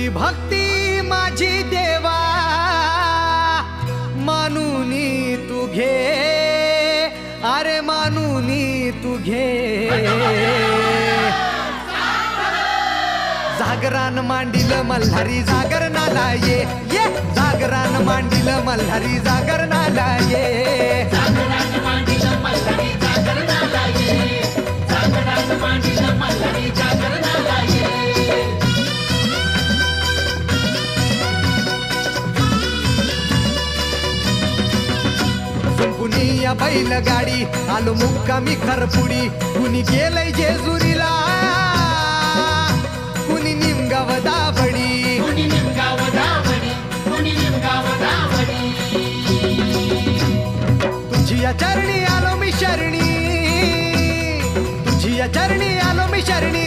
तुझी भक्ती माझी देवा मानुनी तू घे, अरे मानुनी तू घे. जागरान मांडिल मल्हारी जागरणाला ये, ये जागरान मांडिल मल्हारी जागरणाला ये. जागरण मांडिल मल्हारी जागरणाला ये, जागरण मांडिल मल्हारी जागरणाला ये. कुणी बैलगाडी आलो मुक्कामी खरपुडी, कुणी गेलंय जेजुरीला, कुणी निमगाव दावडी, कुणी निमगाव दावडी, कुणी निमगाव दावडी. तुझी या चरणी आलो मी शरणी, तुझी या चरणी आलो मी शरणी.